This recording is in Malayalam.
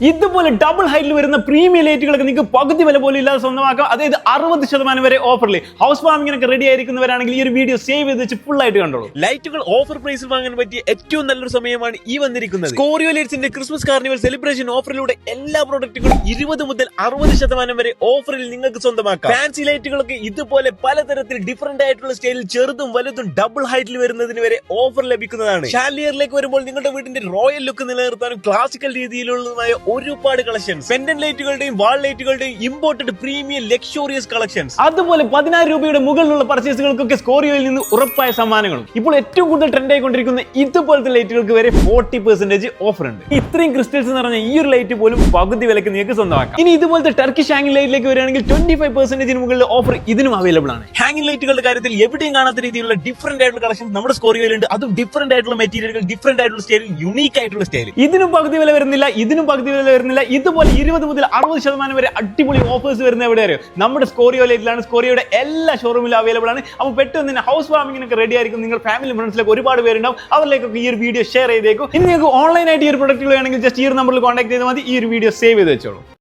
ഇതുപോലെ ഡബിൾ ഹൈറ്റിൽ വരുന്ന പ്രീമിയം ലൈറ്റുകളൊക്കെ നിങ്ങൾക്ക് പകുതി വില പോലും ഇല്ലാതെ സ്വന്തമാക്കാം. അതായത് 60% വരെ ഓഫറിൽ ഹൗസ് വാമിങ്ങിനൊക്കെ റെഡി ആയിരിക്കുന്നവരാണെങ്കിൽ ഈ ഒരു വീഡിയോ സേവ് ചെയ്ത് വെച്ച് ഫുൾ ആയിട്ട് കണ്ടോളൂ. ലൈറ്റുകൾ ഓഫർ പ്രൈസിൽ വാങ്ങാൻ പറ്റിയ ഏറ്റവും നല്ലൊരു സമയമാണ് ഈ വന്നിരിക്കുന്നത്. സ്കോറിയോ ലൈറ്റ്സിന്റെ ക്രിസ്മസ് കാർണിവൽ സെലിബ്രേഷൻ ഓഫറിലൂടെ എല്ലാ പ്രോഡക്റ്റുകളും 20 മുതൽ 60% വരെ ഓഫറിൽ നിങ്ങൾക്ക് സ്വന്തമാക്കാം. ഫാൻസി ലൈറ്റുകളൊക്കെ ഇതുപോലെ പലതരത്തിൽ ഡിഫറന്റ് ആയിട്ടുള്ള സ്റ്റൈലിൽ ചെറുതും വലുതും ഡബിൾ ഹൈറ്റിൽ വരുന്നതിന് വരെ ഓഫർ ലഭിക്കുന്നതാണ്. ഷാൻഡിലിയറിലേക്ക് വരുമ്പോൾ നിങ്ങളുടെ വീടിന്റെ റോയൽ ലുക്ക് നിലനിർത്താനും ക്ലാസിക്കൽ രീതിയിലുള്ളതുമായ ഒരുപാട് കളക്ഷൻസ്, പെൻഡൻ ലൈറ്റുകളുടെയും വാൾ ലൈറ്റുകളുടെയും ഇമ്പോർട്ടഡ് പ്രീമിയം ലക്ഷറിയസ് കളക്ഷൻസ്, അതുപോലെ 10,000 രൂപയുടെ മുകളിലുള്ള പർച്ചേസുകൾക്കൊക്കെ സ്കോറിയോയിൽ നിന്ന് ഉറപ്പായ സമ്മാനങ്ങളും. ഇപ്പോൾ ഏറ്റവും കൂടുതൽ ട്രെൻഡ് ആയിക്കൊണ്ടിരിക്കുന്ന ഇതുപോലത്തെ ലൈറ്റുകൾക്ക് വരെ 40% ഓഫർ ഉണ്ട്. ഇത്രയും ക്രിസ്റ്റൽസ് നിറഞ്ഞ ഈ ഒരു ലൈറ്റ് പോലും പകുതി വിലക്ക് നിങ്ങൾക്ക് സ്വന്തമാക്കാം. ഇനി ഇതുപോലത്തെ ടർക്കിഷ് ഹാങ്ങിങ് ലൈറ്റിലേക്ക് വരികയാണെങ്കിൽ 25% മുകളിൽ ഓഫർ ഇതിനും അവൈലബിൾ ആണ്. ഹാങ്ങിങ് ലൈറ്റുകളുടെ കാര്യത്തിൽ എവിടെയും കാണാത്ത രീതിയിലുള്ള ഡിഫറന്റ് ആയിട്ടുള്ള കളക്ഷൻസ് നമ്മുടെ സ്കോറിയോയിലുണ്ട്. അതും ഡിഫറന്റ് ആയിട്ടുള്ള മെറ്റീരിയലുകൾ, ഡിഫറന്റ് ആയിട്ടുള്ള സ്റ്റൈൽ, യൂണീക്ക് ആയിട്ടുള്ള സ്റ്റൈൽ. ഇതിനും പകുതി വില വരുന്നില്ല, ഇതിനും പകുതി വില വരുന്നില്ല. ഇതുപോലെ 20 മുതൽ 60% വരെ അടിപൊളി ഓഫേഴ്സ് വരുന്ന എവിടെ അറിയോ? നമ്മുടെ സ്കോറിയോ ലൈറ്റിലാണ്. സ്കോറിയോയുടെ എല്ലാ ഷോറൂമിലും അവൈലബിൾ ആണ്. അപ്പോൾ പെട്ടെന്ന് തന്നെ ഹൗസ് വാമിങ്ങിനൊക്കെ റെഡി ആയിരിക്കും. നിങ്ങൾ ഫാമിലി ഫ്രണ്ട്സിലേക്ക് ഒരുപാട് പേരുണ്ടാവും, അവരിലേക്കൊക്കെ ഈ ഒരു വീഡിയോ ഷെയർ ചെയ്തേക്കും. ഇനി നിങ്ങൾക്ക് ഓൺലൈനായിട്ട് ഈ ഒരു പ്രൊഡക്റ്റുകൾ വേണമെങ്കിൽ ജസ്റ്റ് ഈ ഒരു നമ്പറിൽ കോൺടാക്ട് ചെയ്താൽ മതി. ഈ ഒരു വീഡിയോ സേവ് ചെയ്ത് വെച്ചോളൂ.